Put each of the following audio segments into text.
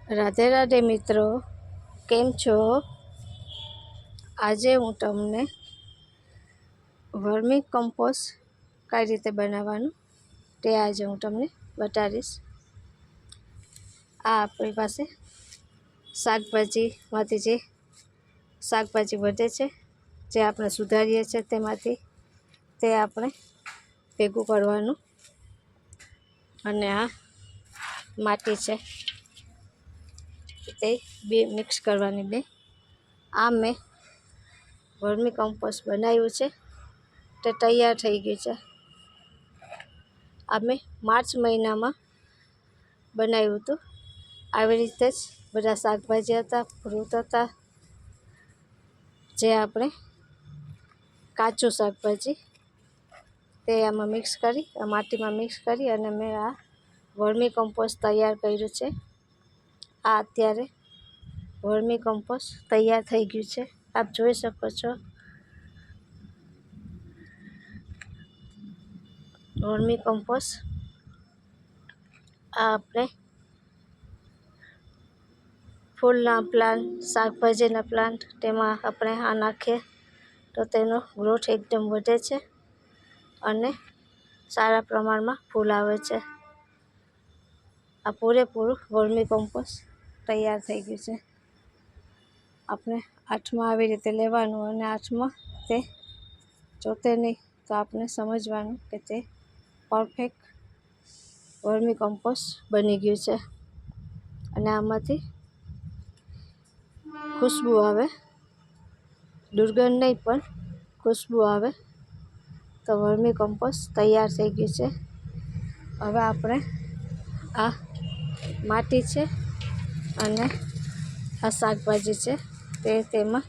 રાધે રાધે મિત્રો, કેમ છો? આજે હું તમને વર્મી કમ્પોસ્ટ કઈ રીતે બનાવવાનું તે આજે હું તમને બતાવીશ. આ આપણી પાસે શાકભાજીમાંથી જે શાકભાજી વધે છે, જે આપણે સુધારીએ છીએ તેમાંથી તે આપણે ભેગું કરવાનું. અને આ માટી છે તે બે મિક્સ કરવાની. આ મેં વર્મી કમ્પોસ્ટ બનાવ્યું છે, તે તૈયાર થઈ ગયું છે. આ મેં માર્ચ મહિનામાં બનાવ્યું હતું. આવી રીતે જ બધા શાકભાજી હતા, ફ્રૂટ હતા, જે આપણે કાચું શાકભાજી તે આમાં મિક્સ કરી, આ માટીમાં મિક્સ કરી અને મેં આ વર્મી કમ્પોસ્ટ તૈયાર કર્યું છે. આ અત્યારે વર્મી કમ્પોસ્ટ તૈયાર થઈ ગયું છે, આપ જોઈ શકો છો. વર્મી કમ્પોસ્ટ આ આપણે ફૂલના પ્લાન્ટ, શાકભાજીના પ્લાન્ટ, તેમાં આપણે આ નાખીએ તો તેનો ગ્રોથ એકદમ વધે છે અને સારા પ્રમાણમાં ફૂલ આવે છે. આ પૂરેપૂરું વર્મી કમ્પોસ્ટ તૈયાર થઈ ગયું છે. આપણે હાથમાં આવી રીતે લેવાનું અને હાથમાં તે જોતે નહીં તો આપણે સમજવાનું કે તે પરફેક્ટ વર્મી કમ્પોસ્ટ બની ગયું છે. અને આમાંથી ખુશ્બુ આવે, દુર્ગંધ નહીં પણ ખુશ્બુ આવે. તો વર્મી કમ્પોસ્ટ તૈયાર થઈ ગયું છે. હવે આપણે આ માટી છે અને આ શાકભાજી છે તે તેમાં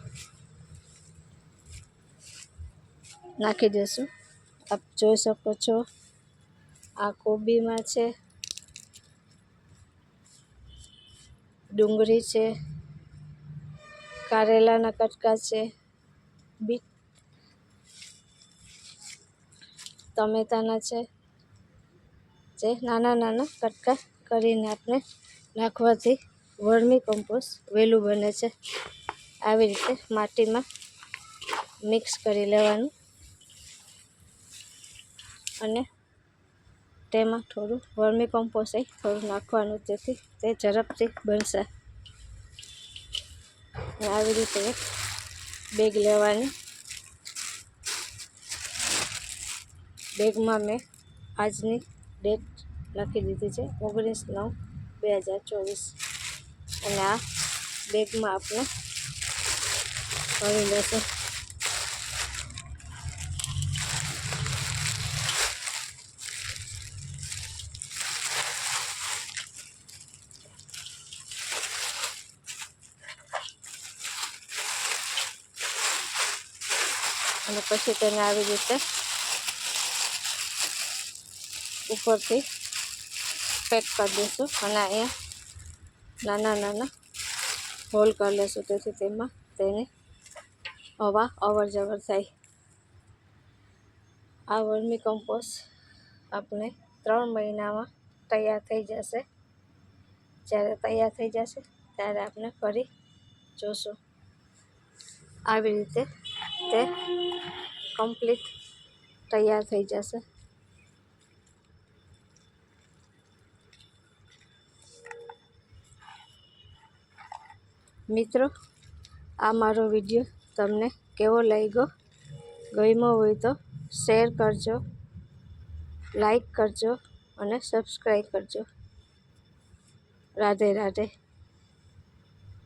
નાખી દઈશું. આપ જોઈ શકો છો, આ કોબીમાં છે, ડુંગળી છે, કારેલાના કટકા છે, બીટ ટમેટાના છે, જે નાના નાના કટકા કરીને આપણે નાખવાથી વર્મી કમ્પોસ્ટ વહેલું બને છે. આવી રીતે માટીમાં મિક્સ કરી લેવાનું અને તેમાં થોડું વર્મી કમ્પોસ્ટ થોડું નાખવાનું, જેથી તે ઝડપથી બનશે. આવી રીતે એક બેગ લેવાની. બેગમાં મેં આજની ડેટ લખી દીધી છે, 19/9/2024. અને આ બેગમાં આપણે ભરી લેશું. અને પછી તેને આવી રીતે ઉપરથી પેક કરી દઈશું અને અહીંયા નાના નાના હોલ કરી લઈશું, તેથી તેમાં તેની હવા અવર જવર થાય. આ વર્મી કમ્પોસ્ટ આપણે 3 મહિનામાં તૈયાર થઈ જશે. જ્યારે તૈયાર થઈ જશે ત્યારે આપણે ફરી જોશું. આવી રીતે તે કમ્પ્લીટ તૈયાર થઈ જશે. મિત્રો, આ મારો વિડીયો તમને કેવો લાગ્યો? ગમ્યો હોય તો શેર કરજો, લાઈક કરજો અને સબસ્ક્રાઈબ કરજો. રાધે રાધે.